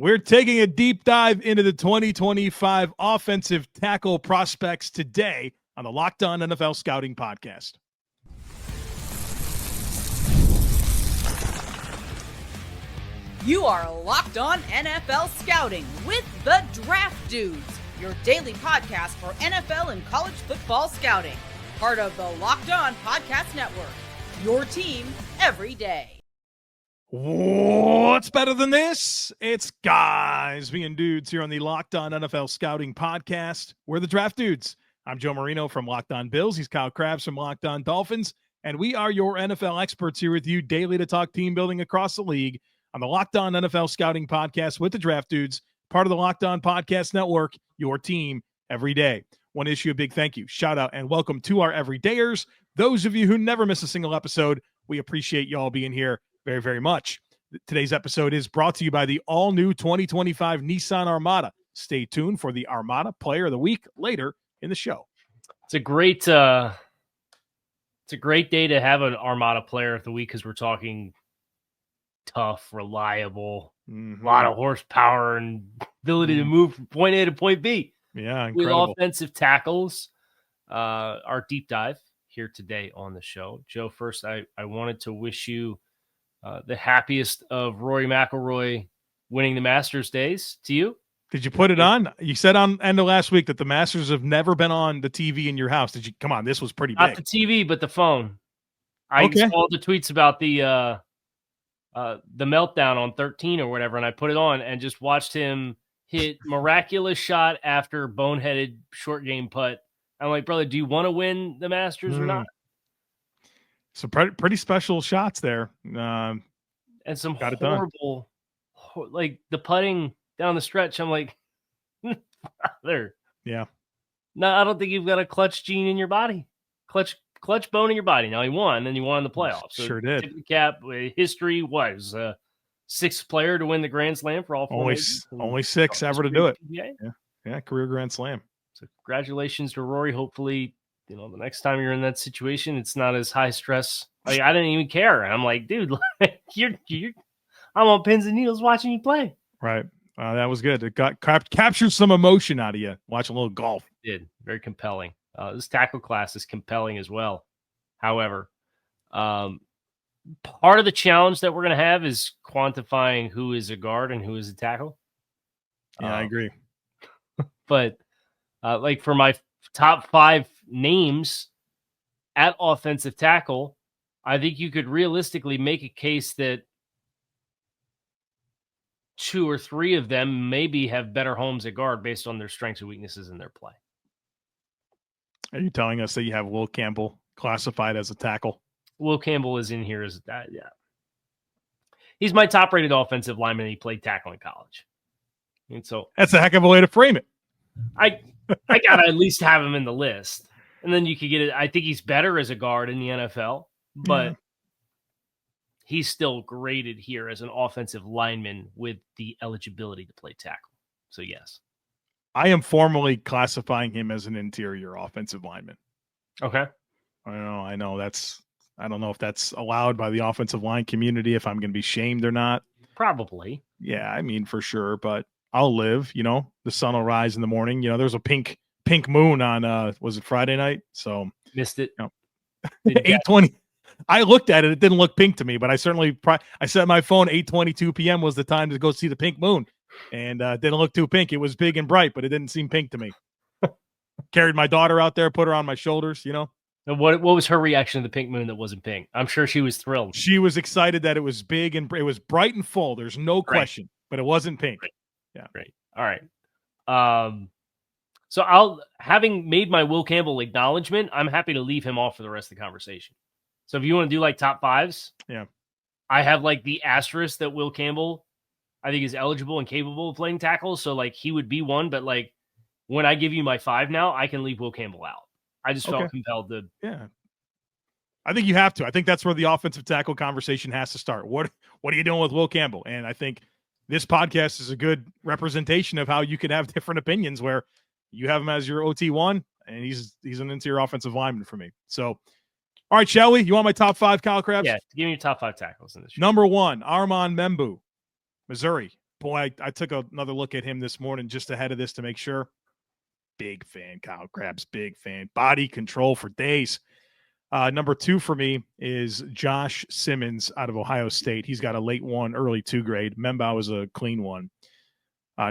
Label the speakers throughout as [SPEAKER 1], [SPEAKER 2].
[SPEAKER 1] We're taking a deep dive into the 2025 offensive tackle prospects today on the Locked On NFL Scouting Podcast.
[SPEAKER 2] You are Locked On NFL Scouting with the Draft Dudes, your daily podcast for NFL and college football scouting. Part of the Locked On Podcast Network, your team every day.
[SPEAKER 1] What's better than this? It's guys being dudes here on the Locked On NFL Scouting Podcast. We're the Draft Dudes. I'm Joe Marino from Locked On Bills. He's Kyle Crabbs from Locked On Dolphins. And we are your NFL experts here with you daily to talk team building across the league on the Locked On NFL Scouting Podcast with the Draft Dudes, part of the Locked On Podcast Network, your team every day. Want to issue a big thank you, shout out, and welcome to our everydayers. Those of you who never miss a single episode, we appreciate y'all being here very, very much. Today's episode is brought to you by the all-new 2025 Nissan Armada. Stay tuned for the Armada Player of the Week later in the show.
[SPEAKER 3] It's a great day to have an Armada Player of the Week because we're talking tough, reliable, a lot of horsepower and ability to move from point A to point B.
[SPEAKER 1] Yeah, incredible.
[SPEAKER 3] With offensive tackles, our deep dive here today on the show. Joe, first, I wanted to wish you the happiest of Rory McIlroy winning the Masters days to you.
[SPEAKER 1] Did you put it on? You said on end of last week that the Masters have never been on the TV in your house. Did you? Come on, this was pretty big.
[SPEAKER 3] Not the TV, but the phone. I saw the tweets about the meltdown on 13 or whatever, and I put it on and just watched him hit miraculous shot after boneheaded short game putt. I'm like, brother, do you want to win the Masters or not?
[SPEAKER 1] So pretty special shots there.
[SPEAKER 3] And some horrible, like the putting down the stretch. I'm like, brother. Yeah. No, I don't think you've got a clutch gene in your body. Clutch bone in your body. Now he won, and he won the playoffs. So
[SPEAKER 1] sure did.
[SPEAKER 3] Tip of the cap. History was sixth player to win the Grand Slam for all four.
[SPEAKER 1] Only six ever to do it. Yeah, career Grand Slam.
[SPEAKER 3] So congratulations to Rory. Hopefully, the next time you're in that situation, it's not as high stress. Like, I didn't even care. I'm like, dude, I'm on pins and needles watching you play.
[SPEAKER 1] Right. That was good. It captured some emotion out of you watching a little golf.
[SPEAKER 3] It did. Very compelling. This tackle class is compelling as well. However, part of the challenge that we're going to have is quantifying who is a guard and who is a tackle.
[SPEAKER 1] Yeah, I agree.
[SPEAKER 3] But like for my top 5 names at offensive tackle, I think you could realistically make a case that 2 or 3 of them maybe have better homes at guard based on their strengths and weaknesses in their play.
[SPEAKER 1] Are you telling us that you have Will Campbell classified as a tackle?
[SPEAKER 3] Will Campbell is in here as that. Yeah. He's my top rated offensive lineman. He played tackle in college. And so
[SPEAKER 1] that's a heck of a way to frame it.
[SPEAKER 3] I got to at least have him in the list. And then you could get it. I think he's better as a guard in the NFL, but he's still graded here as an offensive lineman with the eligibility to play tackle. So, yes.
[SPEAKER 1] I am formally classifying him as an interior offensive lineman.
[SPEAKER 3] Okay.
[SPEAKER 1] I know I don't know if that's allowed by the offensive line community, if I'm going to be shamed or not.
[SPEAKER 3] Probably.
[SPEAKER 1] Yeah, I mean, for sure, but I'll live, the sun will rise in the morning. There's a pink moon on, was it Friday night? So
[SPEAKER 3] missed it.
[SPEAKER 1] 8:20. I looked at it. It didn't look pink to me, but I set my phone 8:22 p.m. was the time to go see the pink moon. And didn't look too pink. It was big and bright, but it didn't seem pink to me. Carried my daughter out there, put her on my shoulders, And
[SPEAKER 3] what was her reaction to the pink moon that wasn't pink? I'm sure she was thrilled.
[SPEAKER 1] She was excited that it was big and it was bright and full. There's no question, but it wasn't pink.
[SPEAKER 3] Great.
[SPEAKER 1] Yeah.
[SPEAKER 3] Great. All right. So having made my Will Campbell acknowledgement, I'm happy to leave him off for the rest of the conversation. So if you want to do like top 5s,
[SPEAKER 1] yeah,
[SPEAKER 3] I have like the asterisk that Will Campbell, I think, is eligible and capable of playing tackle. So like he would be one, but like when I give you my 5 now, I can leave Will Campbell out. I just felt compelled to.
[SPEAKER 1] Yeah. I think you have to. I think that's where the offensive tackle conversation has to start. What are you doing with Will Campbell? And I think this podcast is a good representation of how you could have different opinions where you have him as your OT1 and he's an interior offensive lineman for me. So, all right, shall we? You want my top 5, Kyle Crabbs?
[SPEAKER 3] Yeah, give me your top 5 tackles in this show.
[SPEAKER 1] Number 1, Armand Membou, Missouri. boy, I took another look at him this morning just ahead of this to make sure. Big fan, Kyle Crabbs, big fan. Body control for days. Number 2 for me is Josh Simmons out of Ohio State. He's got a late 1, early 2 grade. Membou is a clean 1.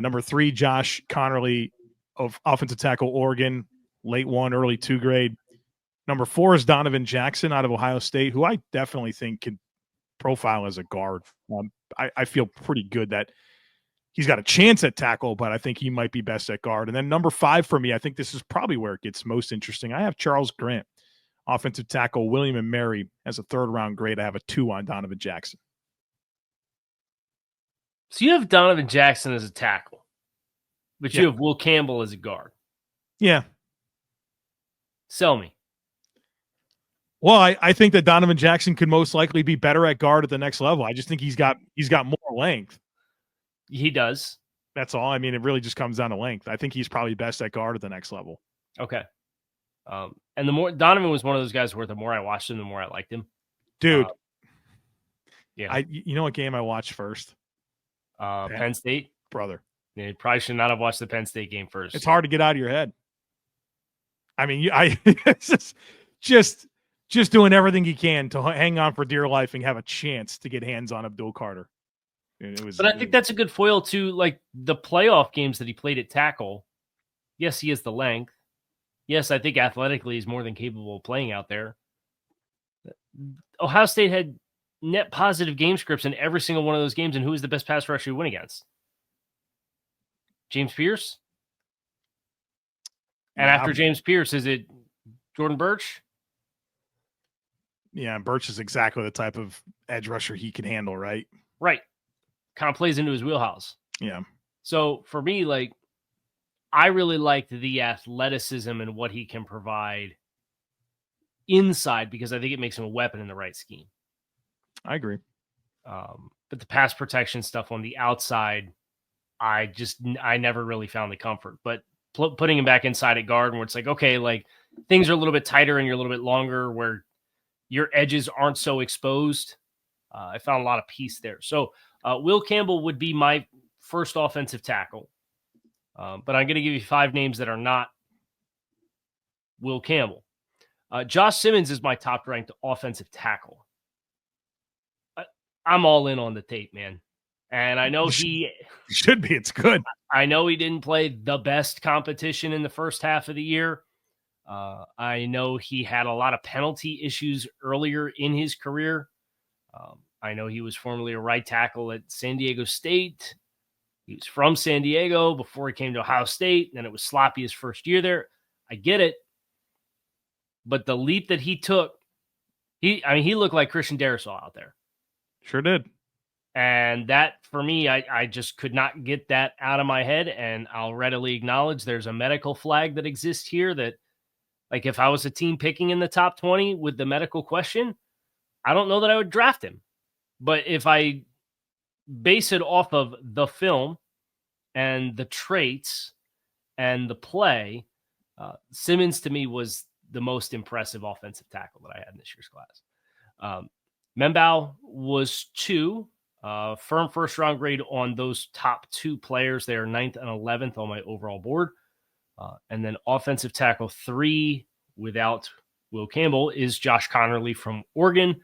[SPEAKER 1] Number 3, Josh Conerly of offensive tackle, Oregon, late 1, early 2 grade. Number 4 is Donovan Jackson out of Ohio State, who I definitely think can profile as a guard. I feel pretty good that he's got a chance at tackle, but I think he might be best at guard. And then number 5 for me, I think this is probably where it gets most interesting. I have Charles Grant, offensive tackle, William & Mary, as a 3rd-round grade. I have a 2 on Donovan Jackson.
[SPEAKER 3] So you have Donovan Jackson as a tackle, but you have Will Campbell as a guard.
[SPEAKER 1] Yeah.
[SPEAKER 3] Sell me.
[SPEAKER 1] Well, I think that Donovan Jackson could most likely be better at guard at the next level. I just think he's got more length.
[SPEAKER 3] He does.
[SPEAKER 1] That's all. I mean, it really just comes down to length. I think he's probably best at guard at the next level.
[SPEAKER 3] Okay. And the more Donovan was one of those guys where the more I watched him, the more I liked him.
[SPEAKER 1] Dude.
[SPEAKER 3] Yeah.
[SPEAKER 1] You know what game I watched first?
[SPEAKER 3] Penn State.
[SPEAKER 1] Brother.
[SPEAKER 3] Yeah, you probably should not have watched the Penn State game first.
[SPEAKER 1] It's hard to get out of your head. I mean, it's just doing everything he can to hang on for dear life and have a chance to get hands on Abdul Carter.
[SPEAKER 3] But I think that's a good foil to like the playoff games that he played at tackle. Yes, he has the length. Yes, I think athletically he's more than capable of playing out there. Ohio State had net positive game scripts in every single one of those games, and who was the best pass rusher you win against? James Pierce? And after James Pierce, is it Jordan Birch?
[SPEAKER 1] Yeah, Birch is exactly the type of edge rusher he can handle, right?
[SPEAKER 3] Right. Kind of plays into his wheelhouse.
[SPEAKER 1] Yeah.
[SPEAKER 3] So for me, like, I really liked the athleticism and what he can provide inside because I think it makes him a weapon in the right scheme.
[SPEAKER 1] I agree.
[SPEAKER 3] But the pass protection stuff on the outside, I never really found the comfort. But putting him back inside at guard where it's like, okay, like things are a little bit tighter and you're a little bit longer where your edges aren't so exposed. I found a lot of peace there. So Will Campbell would be my first offensive tackle. But I'm going to give you 5 names that are not Will Campbell. Josh Simmons is my top-ranked offensive tackle. I'm all in on the tape, man. And I know he
[SPEAKER 1] should be. It's good.
[SPEAKER 3] I know he didn't play the best competition in the first half of the year. I know he had a lot of penalty issues earlier in his career. I know he was formerly a right tackle at San Diego State. He was from San Diego before he came to Ohio State. And then it was sloppy his first year there. I get it. But the leap that he took, he looked like Christian Darrisaw out there.
[SPEAKER 1] Sure did.
[SPEAKER 3] And that, for me, I just could not get that out of my head. And I'll readily acknowledge there's a medical flag that exists here that, like, if I was a team picking in the top 20 with the medical question, I don't know that I would draft him. But if I base it off of the film and the traits and the play, Simmons to me was the most impressive offensive tackle that I had in this year's class. Membou was 2, firm first round grade on those top 2 players. They are 9th and 11th on my overall board. And then offensive tackle 3 without Will Campbell is Josh Conerly from Oregon.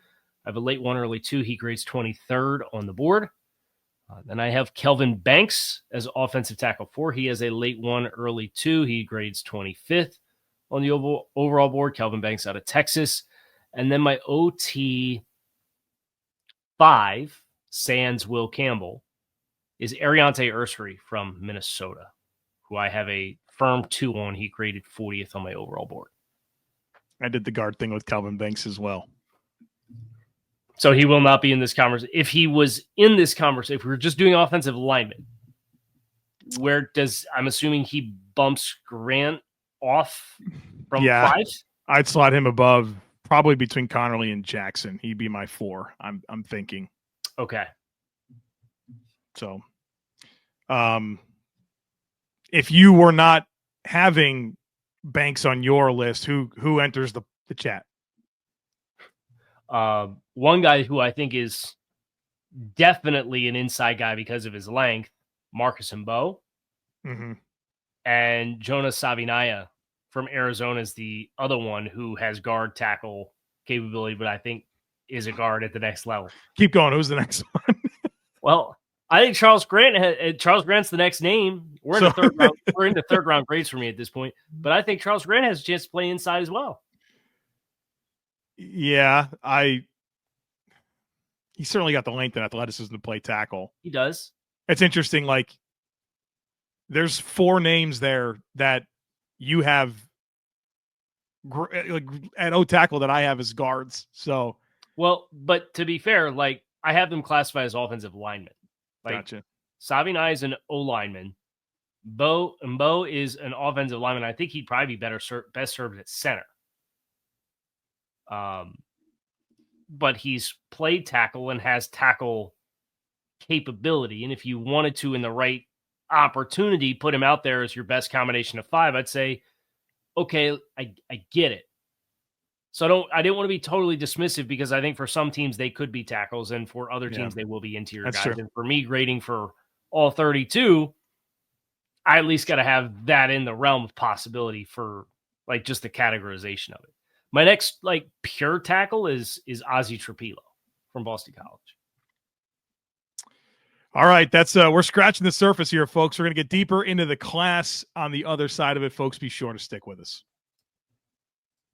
[SPEAKER 3] I have a late 1, early 2. He grades 23rd on the board. Then I have Kelvin Banks as offensive tackle 4. He has a late 1, early 2. He grades 25th on the overall board. Kelvin Banks out of Texas. And then my OT 5, sans Will Campbell, is Ariante Ursery from Minnesota, who I have a firm 2 on. He graded 40th on my overall board.
[SPEAKER 1] I did the guard thing with Kelvin Banks as well.
[SPEAKER 3] So he will not be in this conversation. If he was in this conversation, if we were just doing offensive alignment, I'm assuming he bumps Grant off from 5?
[SPEAKER 1] I'd slot him above, probably between Conerly and Jackson. He'd be my 4. I'm thinking.
[SPEAKER 3] Okay.
[SPEAKER 1] So, if you were not having Banks on your list, who enters the chat?
[SPEAKER 3] One guy who I think is definitely an inside guy because of his length, Marcus Membou, and Jonas Savinaya from Arizona is the other one who has guard tackle capability, but I think is a guard at the next level.
[SPEAKER 1] Keep going. Who's the next one?
[SPEAKER 3] Well, I think Charles Grant's the next name. We're in the third round. We're into third round grades for me at this point, but I think Charles Grant has a chance to play inside as well.
[SPEAKER 1] Yeah, he certainly got the length and athleticism to play tackle.
[SPEAKER 3] He does.
[SPEAKER 1] It's interesting. Like, there's 4 names there that you have at O tackle that I have as guards. So,
[SPEAKER 3] well, but to be fair, like, I have them classified as offensive linemen. Like,
[SPEAKER 1] gotcha.
[SPEAKER 3] Savinai is an O lineman. Membou is an offensive lineman. I think he'd probably be best served at center. But he's played tackle and has tackle capability. And if you wanted to, in the right opportunity, put him out there as your best combination of 5, I'd say, okay, I get it. So I didn't want to be totally dismissive, because I think for some teams they could be tackles, and for other teams they will be interior guys. True. And for me, grading for all 32, I at least got to have that in the realm of possibility for like just the categorization of it. My next like pure tackle is Ozzie Trapilo from Boston College.
[SPEAKER 1] All right, that's we're scratching the surface here, folks. We're going to get deeper into the class on the other side of it, folks. Be sure to stick with us.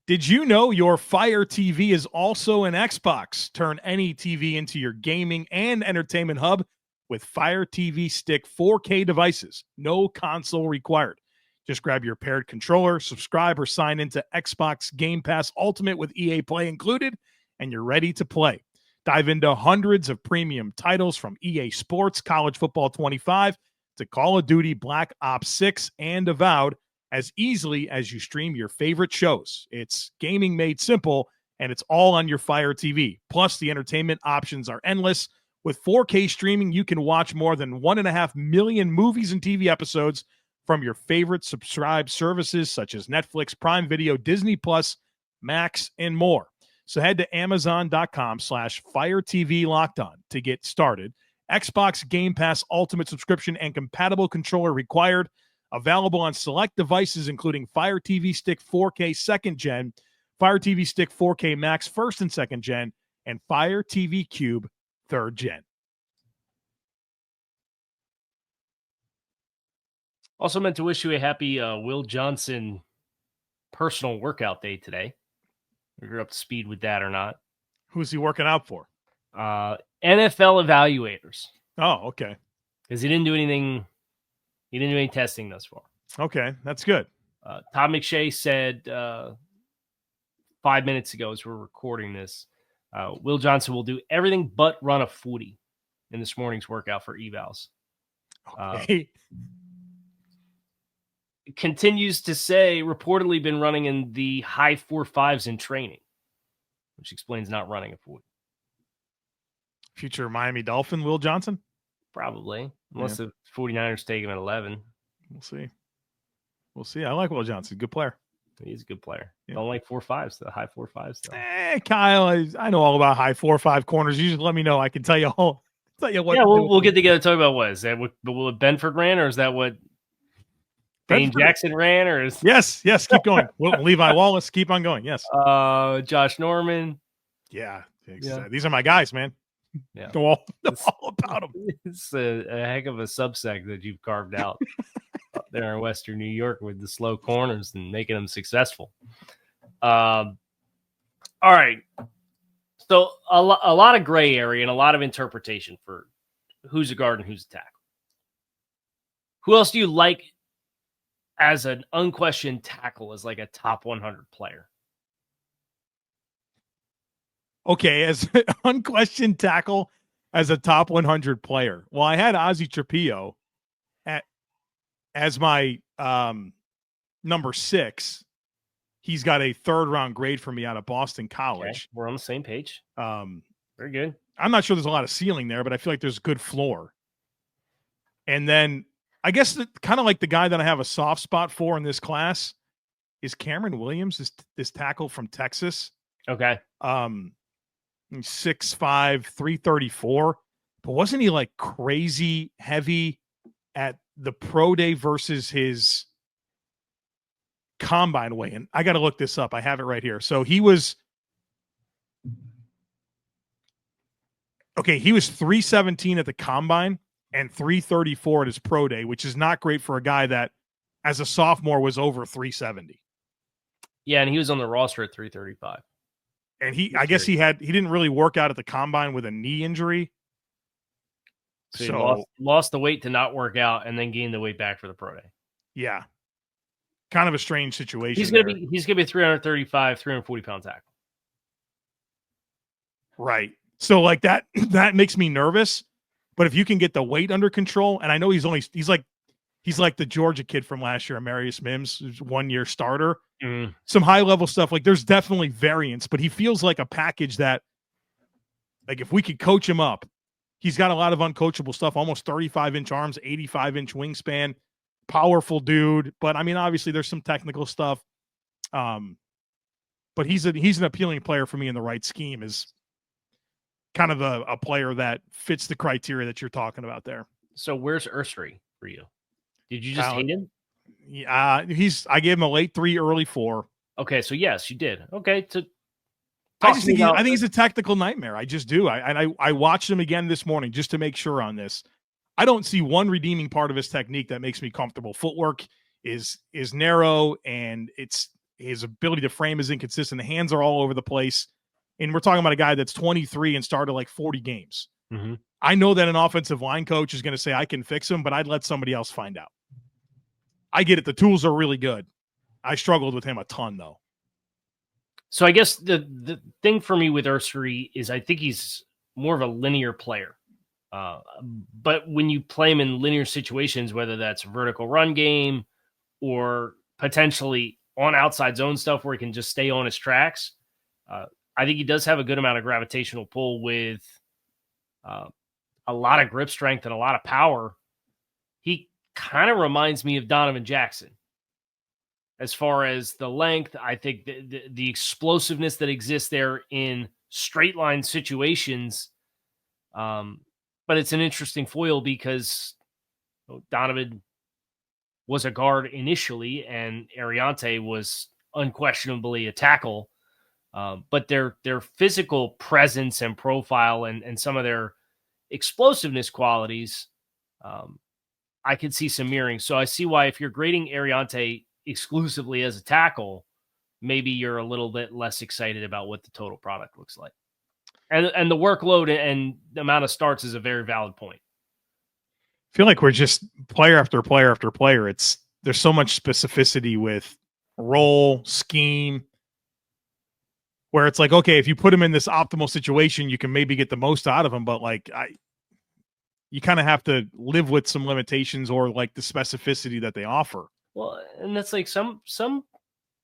[SPEAKER 1] Did you know your Fire TV is also an Xbox? Turn any TV into your gaming and entertainment hub with Fire TV Stick 4K devices. No console required. Just grab your paired controller, subscribe, or sign into Xbox Game Pass Ultimate with EA Play included, and you're ready to play. Dive into hundreds of premium titles from EA Sports, College Football 25, to Call of Duty Black Ops 6, and Avowed, as easily as you stream your favorite shows. It's gaming made simple, and it's all on your Fire TV. Plus, the entertainment options are endless. With 4K streaming, you can watch more than 1.5 million movies and TV episodes from your favorite subscribed services such as Netflix, Prime Video, Disney Plus, Max, and more. So head to Amazon.com/Fire TV Locked On to get started. Xbox Game Pass Ultimate subscription and compatible controller required. Available on select devices, including Fire TV Stick 4K 2nd Gen, Fire TV Stick 4K Max 1st and 2nd Gen, and Fire TV Cube 3rd Gen.
[SPEAKER 3] Also meant to wish you a happy Will Johnson personal workout day today. If you're up to speed with that or not.
[SPEAKER 1] Who's he working out for?
[SPEAKER 3] NFL evaluators.
[SPEAKER 1] Oh, okay.
[SPEAKER 3] Because he didn't do anything. He didn't do any testing thus far.
[SPEAKER 1] Okay, that's good.
[SPEAKER 3] Todd McShay said 5 minutes ago, as we're recording this, Will Johnson will do everything but run a 40 in this morning's workout for evals.
[SPEAKER 1] Okay.
[SPEAKER 3] Continues to say reportedly been running in the high 4.5s in training, which explains not running a 40.
[SPEAKER 1] Future Miami Dolphin Will Johnson?
[SPEAKER 3] Probably, unless the 49ers take him at 11.
[SPEAKER 1] We'll see. I like Will Johnson. Good player.
[SPEAKER 3] He's a good player. Yeah. Don't like 4.5s, the high 4.5s.
[SPEAKER 1] Kyle, I know all about high 4.5 corners. You just let me know. I can tell you all. What. Yeah,
[SPEAKER 3] we'll get together and talk about what is that? What Benford ran, or is that what Dane Jackson ran? Or is
[SPEAKER 1] yes? Keep going. Levi Wallace, keep on going. Yes.
[SPEAKER 3] Josh Norman.
[SPEAKER 1] Yeah, exactly. These are my guys, man.
[SPEAKER 3] Yeah,
[SPEAKER 1] know all about them.
[SPEAKER 3] It's a heck of a subsect that you've carved out up there in Western New York with the slow corners and making them successful. All right, so a lot of gray area and a lot of interpretation for who's a guard and who's a tackle. Who else do you like as an unquestioned tackle, as like a top 100 player?
[SPEAKER 1] Okay, as an unquestioned tackle, as a top 100 player. Well, I had Ozzie Trapilo as my number 6. He's got a 3rd round grade for me out of Boston College.
[SPEAKER 3] Okay, we're on the same page. Very good.
[SPEAKER 1] I'm not sure there's a lot of ceiling there, but I feel like there's good floor. And then I guess kind of like the guy that I have a soft spot for in this class is Cameron Williams, this tackle from Texas.
[SPEAKER 3] Okay.
[SPEAKER 1] 6'5", 334, but wasn't he like crazy heavy at the pro day versus his combine weigh, and I got to look this up. I have it right here. So he was 317 at the combine and 334 at his pro day, which is not great for a guy that as a sophomore was over 370.
[SPEAKER 3] Yeah, and he was on the roster at 335.
[SPEAKER 1] And I guess he didn't really work out at the combine with a knee injury.
[SPEAKER 3] So he lost the weight to not work out and then gained the weight back for the pro day.
[SPEAKER 1] Yeah. Kind of a strange situation.
[SPEAKER 3] He's gonna be 335, 340 pound tackle.
[SPEAKER 1] Right. So like that makes me nervous. But if you can get the weight under control, and I know he's like the Georgia kid from last year, Amarius Mims, who's 1-year starter. Some high level stuff. Like there's definitely variance, but he feels like a package that, like, if we could coach him up, he's got a lot of uncoachable stuff, almost 35-inch arms, 85-inch wingspan, powerful dude. But I mean, obviously there's some technical stuff. But he's an appealing player for me in the right scheme, is kind of a player that fits the criteria that you're talking about there.
[SPEAKER 3] So where's Ursary for you? Did you just hate him?
[SPEAKER 1] Yeah, I gave him a late 3, early 4.
[SPEAKER 3] Okay, so yes, you did. Okay,
[SPEAKER 1] I think he's a technical nightmare. I just do. I watched him again this morning just to make sure on this. I don't see one redeeming part of his technique that makes me comfortable. Footwork is narrow, and it's his ability to frame is inconsistent. The hands are all over the place. And we're talking about a guy that's 23 and started like 40 games.
[SPEAKER 3] Mm-hmm.
[SPEAKER 1] I know that an offensive line coach is going to say, I can fix him, but I'd let somebody else find out. I get it. The tools are really good. I struggled with him a ton, though.
[SPEAKER 3] So I guess the thing for me with Ursary is I think he's more of a linear player. But when you play him in linear situations, whether that's vertical run game or potentially on outside zone stuff where he can just stay on his tracks, I think he does have a good amount of gravitational pull with a lot of grip strength and a lot of power. He kind of reminds me of Donovan Jackson. As far as the length, I think the explosiveness that exists there in straight line situations. But it's an interesting foil because Donovan was a guard initially and Ariante was unquestionably a tackle. But their physical presence and profile and some of their explosiveness qualities, I could see some mirroring. So I see why if you're grading Ariante exclusively as a tackle, maybe you're a little bit less excited about what the total product looks like. And the workload and the amount of starts is a very valid point.
[SPEAKER 1] I feel like we're just player after player after player. There's so much specificity with role, scheme, where it's like, okay, if you put him in this optimal situation, you can maybe get the most out of him. But like, you kind of have to live with some limitations or like the specificity that they offer.
[SPEAKER 3] Well, and that's like some,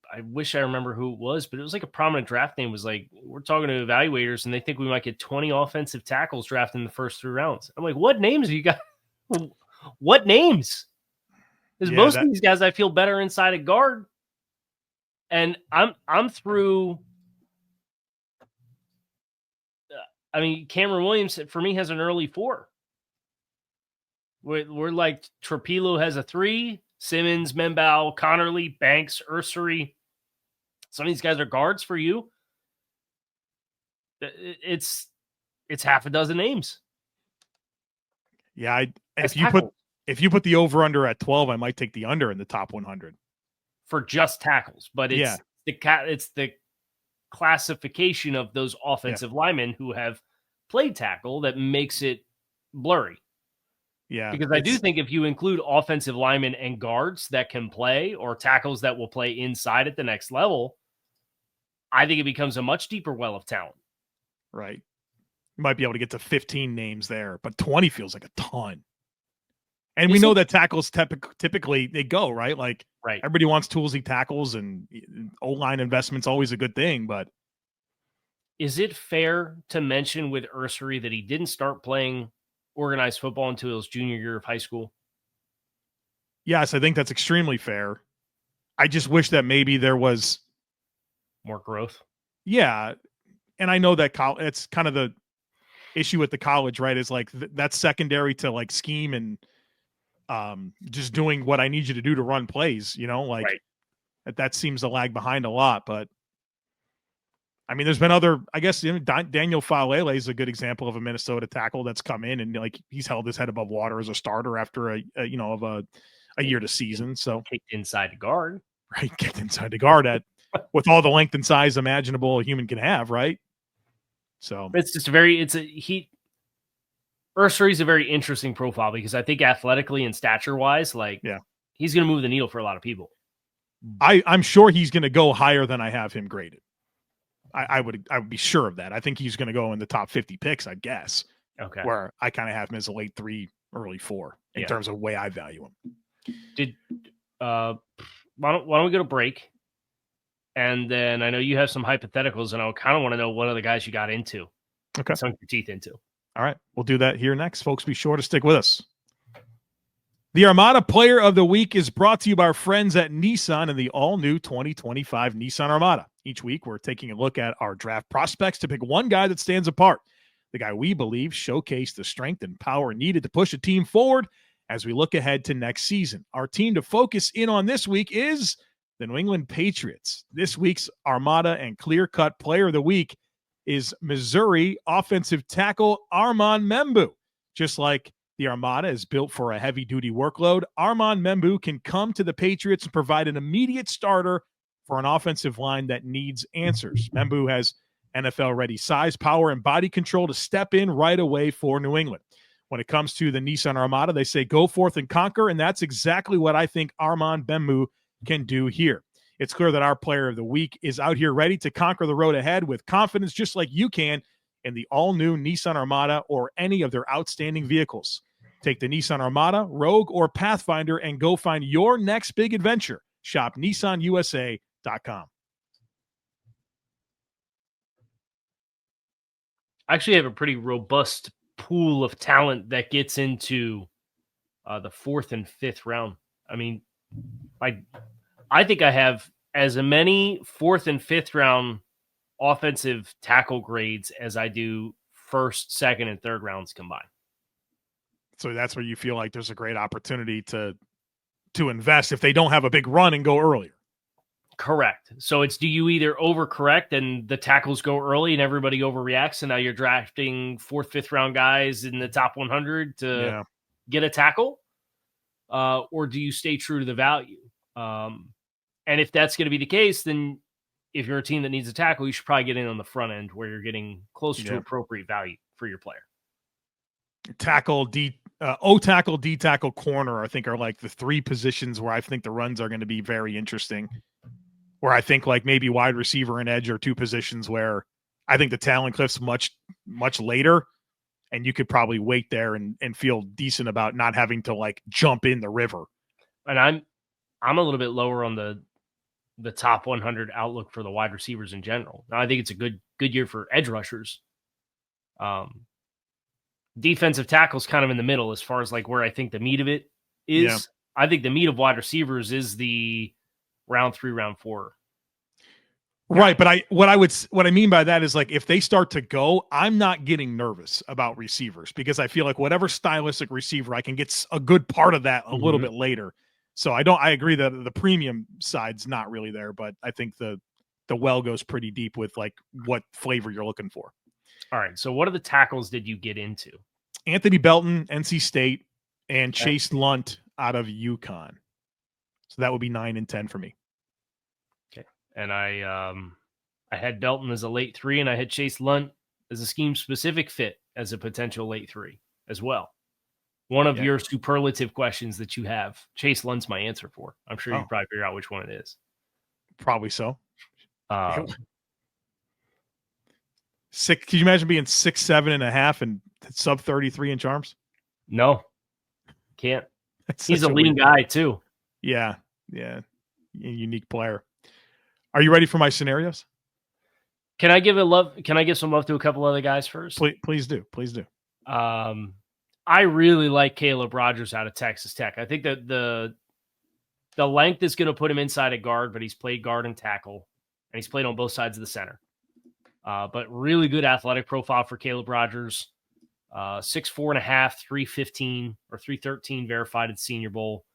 [SPEAKER 3] I wish I remember who it was, but it was like a prominent draft name was like, we're talking to evaluators and they think we might get 20 offensive tackles drafted in the first 3 rounds. I'm like, what names have you got? What names? Because most of these guys, I feel better inside a guard. And I'm through. I mean, Cameron Williams for me has an early 4. We're like Trapilo has a 3. Simmons, Membou, Conerly, Banks, Ursary. Some of these guys are guards for you. It's half a dozen names.
[SPEAKER 1] Yeah, if you put the over under at 12, I might take the under in the top 100
[SPEAKER 3] for just tackles. But it's the classification of those offensive linemen who have played tackle that makes it blurry.
[SPEAKER 1] Yeah,
[SPEAKER 3] because I do think if you include offensive linemen and guards that can play or tackles that will play inside at the next level, I think it becomes a much deeper well of talent.
[SPEAKER 1] Right. You might be able to get to 15 names there, but 20 feels like a ton. And we know that tackles typically they go, right? Like everybody wants toolsy tackles and O-line investment's always a good thing, but
[SPEAKER 3] is it fair to mention with Ursary that he didn't start playing organized football until his junior year of high school?
[SPEAKER 1] Yes, I think that's extremely fair. I just wish that maybe there was
[SPEAKER 3] more growth.
[SPEAKER 1] Yeah. And I know that it's kind of the issue with the college, right? Is like that's secondary to like scheme and just doing what I need you to do to run plays, like that seems to lag behind a lot. But I mean, there's been other, I guess, Daniel Falele is a good example of a Minnesota tackle that's come in and like he's held his head above water as a starter after a year to season. So
[SPEAKER 3] kicked inside the guard,
[SPEAKER 1] right? Kicked inside the guard with all the length and size imaginable a human can have, right? So
[SPEAKER 3] it's just Ursary's a very interesting profile because I think athletically and stature wise, he's going to move the needle for a lot of people.
[SPEAKER 1] I'm sure he's going to go higher than I have him graded. I would be sure of that. I think he's going to go in the top 50 picks, I guess.
[SPEAKER 3] Okay.
[SPEAKER 1] Where I kind of have him as a late 3, early 4 in terms of the way I value him.
[SPEAKER 3] Why don't we go to break? And then I know you have some hypotheticals, and I kind of want to know what other guys you got into.
[SPEAKER 1] Okay.
[SPEAKER 3] Sunk your teeth into.
[SPEAKER 1] All right. We'll do that here next. Folks, be sure to stick with us. The Armada Player of the Week is brought to you by our friends at Nissan and the all-new 2025 Nissan Armada. Each week, we're taking a look at our draft prospects to pick one guy that stands apart, the guy we believe showcased the strength and power needed to push a team forward as we look ahead to next season. Our team to focus in on this week is the New England Patriots. This week's Armada and clear-cut Player of the Week is Missouri offensive tackle Armand Membou. Just like the Armada is built for a heavy-duty workload, Armand Membou can come to the Patriots and provide an immediate starter for an offensive line that needs answers. Membou has NFL-ready size, power, and body control to step in right away for New England. When it comes to the Nissan Armada, they say go forth and conquer, and that's exactly what I think Armand Membou can do here. It's clear that our Player of the Week is out here ready to conquer the road ahead with confidence, just like you can in the all-new Nissan Armada or any of their outstanding vehicles. Take the Nissan Armada, Rogue, or Pathfinder and go find your next big adventure. Shop NissanUSA.com.
[SPEAKER 3] I actually have a pretty robust pool of talent that gets into the 4th and 5th round. I mean, I think I have as many 4th and 5th round offensive tackle grades as I do 1st, 2nd, and 3rd rounds combined.
[SPEAKER 1] So that's where you feel like there's a great opportunity to invest if they don't have a big run and go earlier.
[SPEAKER 3] Correct. So it's, do you either overcorrect and the tackles go early and everybody overreacts, and now you're drafting 4th, 5th round guys in the top 100 to get a tackle? Or do you stay true to the value? And if that's going to be the case, then if you're a team that needs a tackle, you should probably get in on the front end where you're getting closer to appropriate value for your player.
[SPEAKER 1] Tackle, O tackle, D tackle, corner, I think are like the 3 positions where I think the runs are going to be very interesting. Where I think like maybe wide receiver and edge are 2 positions where I think the talent cliff's much, much later, and you could probably wait there and feel decent about not having to like jump in the river.
[SPEAKER 3] And I'm a little bit lower on the top 100 outlook for the wide receivers in general. Now, I think it's a good year for edge rushers. Defensive tackle's kind of in the middle as far as like where I think the meat of it is. Yeah. I think the meat of wide receivers is the round 3, round 4.
[SPEAKER 1] Right. But what I mean by that is like, if they start to go, I'm not getting nervous about receivers because I feel like whatever stylistic receiver, I can get a good part of that a little bit later. So I agree that the premium side's not really there, but I think the well goes pretty deep with like what flavor you're looking for.
[SPEAKER 3] All right. So what are the tackles did you get into?
[SPEAKER 1] Anthony Belton, NC State, and Chase Lunt out of UConn. So that would be 9 and 10 for me.
[SPEAKER 3] Okay. And I had Belton as a late 3, and I had Chase Lunt as a scheme-specific fit as a potential late 3 as well. One of your superlative questions that you have, Chase Lunt's my answer for. I'm sure you can probably figure out which one it is.
[SPEAKER 1] Probably so. Can you imagine being 6'7.5" and sub 33 inch arms?
[SPEAKER 3] No, can't. He's a lean guy too.
[SPEAKER 1] Yeah. Unique player. Are you ready for my scenarios?
[SPEAKER 3] Can I give some love to a couple other guys first?
[SPEAKER 1] Please do.
[SPEAKER 3] I really like Caleb Rogers out of Texas Tech. I think that the length is going to put him inside a guard, but he's played guard and tackle, and he's played on both sides of the center. But really good athletic profile for Caleb Rogers. 6'4.5", 315 or 313 verified at Senior Bowl.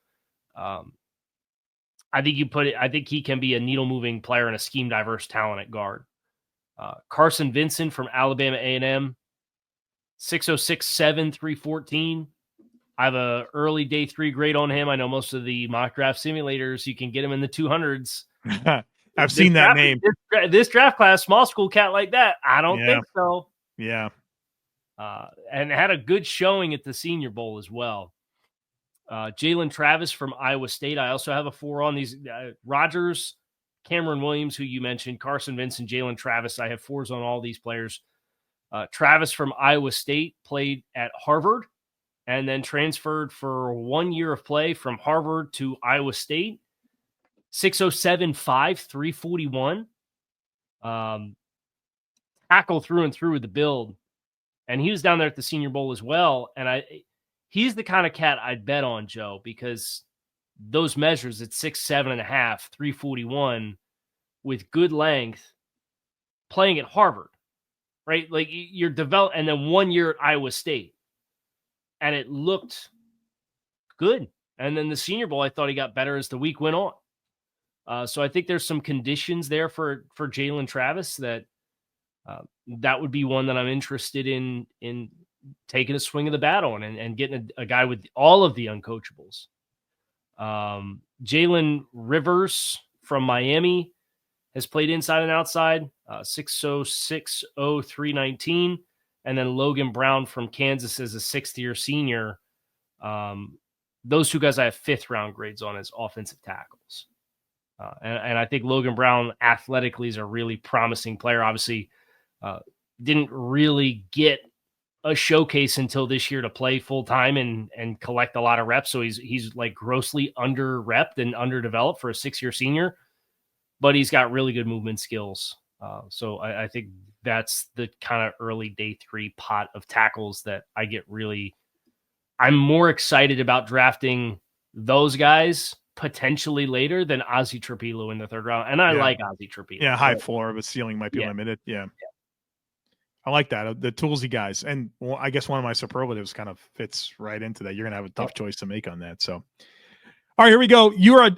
[SPEAKER 3] I think he can be a needle moving player and a scheme diverse talent at guard. Carson Vincent from Alabama A&M, 6'6'7", 314. I have a early day 3 grade on him. I know most of the mock draft simulators, you can get him in the 200s.
[SPEAKER 1] I've seen that name.
[SPEAKER 3] This draft class, small school cat like that, I don't think so.
[SPEAKER 1] Yeah.
[SPEAKER 3] And had a good showing at the Senior Bowl as well. Jalen Travis from Iowa State. I also have a 4 on these. Rogers, Cameron Williams, who you mentioned, Carson Vincent, Jalen Travis. I have 4s on all these players. Travis from Iowa State played at Harvard and then transferred for 1 year of play from Harvard to Iowa State. 6'07", 341. Tackle through and through with the build. And he was down there at the Senior Bowl as well. And he's the kind of cat I'd bet on, Joe, because those measures at 6'7.5", 341 with good length, playing at Harvard, right? Like you're developed, and then 1 year at Iowa State, and it looked good. And then the Senior Bowl, I thought he got better as the week went on. So I think there's some conditions there for Jalen Travis that would be one that I'm interested in taking a swing of the bat on and getting a guy with all of the uncoachables. Jalen Rivers from Miami has played inside and outside, 6'6", 319. And then Logan Brown from Kansas as a 6th-year senior. Those 2 guys I have 5th round grades on as offensive tackles. And I think Logan Brown athletically is a really promising player. Obviously, didn't really get a showcase until this year to play full time and collect a lot of reps. So he's like grossly under repped and underdeveloped for a 6-year senior, but he's got really good movement skills. So I think that's the kind of early day 3 pot of tackles that I'm more excited about drafting those guys potentially later than Ozzie Trapilo in the 3rd round. And I like Ozzie Trapilo.
[SPEAKER 1] Yeah, high floor, but ceiling might be limited. Yeah. I like that. The toolsy guys. And I guess one of my superlatives kind of fits right into that. You're going to have a tough choice to make on that. So, all right, here we go. You're a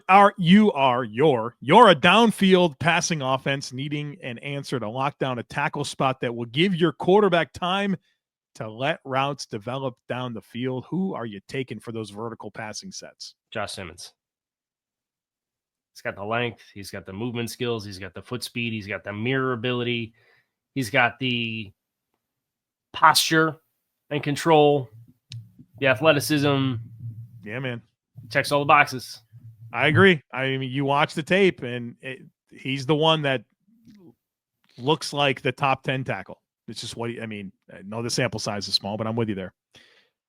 [SPEAKER 1] downfield passing offense needing an answer to lock down a tackle spot that will give your quarterback time to let routes develop down the field. Who are you taking for those vertical passing sets?
[SPEAKER 3] Josh Simmons. He's got the length. He's got the movement skills. He's got the foot speed. He's got the mirror ability. He's got the posture and control, the athleticism.
[SPEAKER 1] Yeah, man.
[SPEAKER 3] Checks all the boxes.
[SPEAKER 1] I agree. I mean, you watch the tape, and he's the one that looks like the top 10 tackle. It's just I know the sample size is small, but I'm with you there.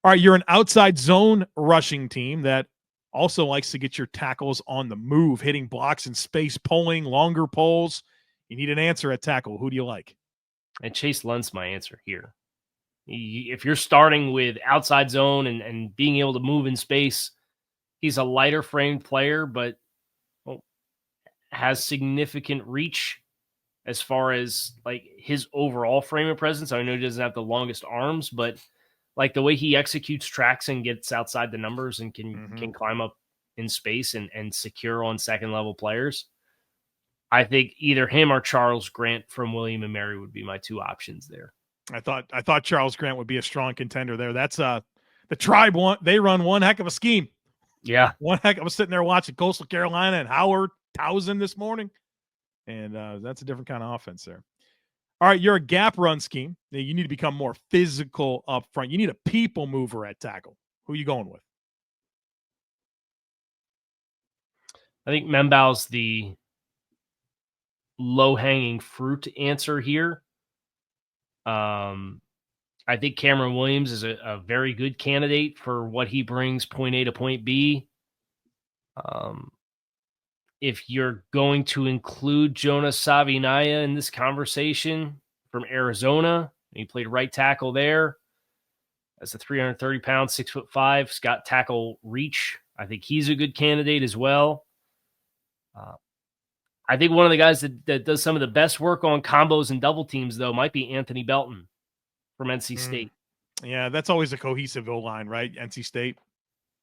[SPEAKER 1] All right, you're an outside zone rushing team that also likes to get your tackles on the move, hitting blocks in space, pulling longer poles. You need an answer at tackle. Who do you like?
[SPEAKER 3] And Chase Lunt's my answer here. If you're starting with outside zone and being able to move in space, he's a lighter framed player, but has significant reach as far as like his overall frame of presence. I know he doesn't have the longest arms, but like the way he executes tracks and gets outside the numbers and can climb up in space and secure on second level players. I think either him or Charles Grant from William and Mary would be my 2 options there.
[SPEAKER 1] I thought Charles Grant would be a strong contender there. That's the Tribe one. They run one heck of a scheme.
[SPEAKER 3] Yeah.
[SPEAKER 1] I was sitting there watching Coastal Carolina and Howard Towson this morning. And that's a different kind of offense there. All right, you're a gap run scheme. You need to become more physical up front. You need a people mover at tackle. Who are you going with?
[SPEAKER 3] I think Membou's the low-hanging fruit answer here. I think Cameron Williams is a very good candidate for what he brings point A to point B. If you're going to include Jonas Savinaya in this conversation from Arizona, he played right tackle there as a 330-pound, 6'5", he's got tackle reach. I think he's a good candidate as well. I think one of the guys that does some of the best work on combos and double teams, though, might be Anthony Belton from NC State.
[SPEAKER 1] Yeah, that's always a cohesive O-line, right? NC State.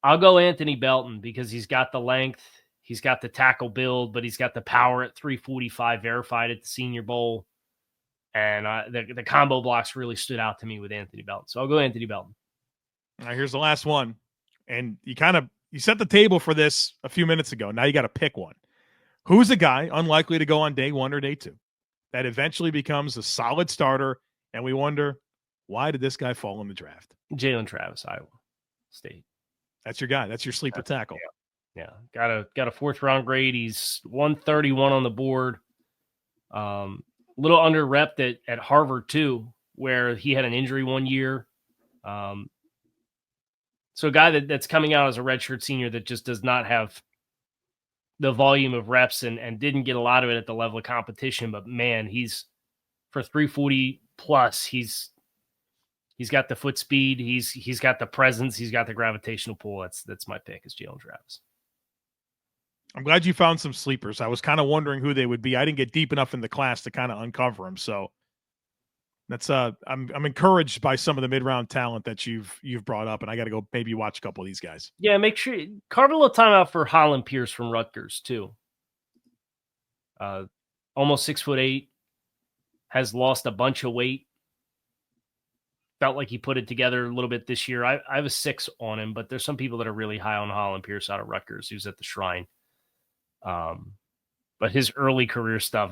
[SPEAKER 3] I'll go Anthony Belton because he's got the length, he's got the tackle build, but he's got the power at 345 verified at the Senior Bowl. And the combo blocks really stood out to me with Anthony Belton. So I'll go Anthony Belton.
[SPEAKER 1] All right, here's the last one. And you set the table for this a few minutes ago. Now you got to pick one. Who's a guy unlikely to go on day 1 or day 2 that eventually becomes a solid starter? And we wonder, why did this guy fall in the draft?
[SPEAKER 3] Jalen Travis, Iowa State.
[SPEAKER 1] That's your guy. That's your sleeper tackle.
[SPEAKER 3] Yeah. Got a 4th round grade. He's 131 on the board. Little under repped at Harvard too, where he had an injury one year. So a guy that's coming out as a redshirt senior that just does not have the volume of reps and didn't get a lot of it at the level of competition. But man, he's for 340 plus. He's got the foot speed. He's got the presence. He's got the gravitational pull. That's my pick is Jalen Travis.
[SPEAKER 1] I'm glad you found some sleepers. I was kind of wondering who they would be. I didn't get deep enough in the class to kind of uncover them. So that's I'm encouraged by some of the mid-round talent that you've brought up, and I got to go maybe watch a couple of these guys.
[SPEAKER 3] Yeah, make sure carve a little time out for Holland Pierce from Rutgers too. Almost 6'8", has lost a bunch of weight. Felt like he put it together a little bit this year. I have a 6 on him, but there's some people that are really high on Holland Pierce out of Rutgers, who's at the Shrine. But his early career stuff,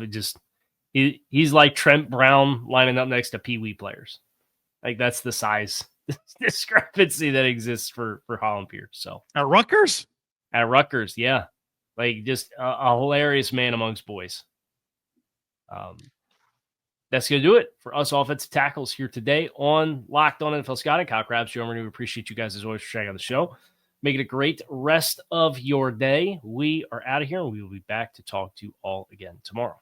[SPEAKER 3] he's like Trent Brown lining up next to Pee Wee players. Like that's the size discrepancy that exists for Holland Pierce. So
[SPEAKER 1] at Rutgers,
[SPEAKER 3] yeah, like just a hilarious man amongst boys. That's going to do it for us offensive tackles here today on Locked On NFL Scouting. Kyle Crabbs, Joe Marino, we appreciate you guys as always for checking out the show. Make it a great rest of your day. We are out of here, and we will be back to talk to you all again tomorrow.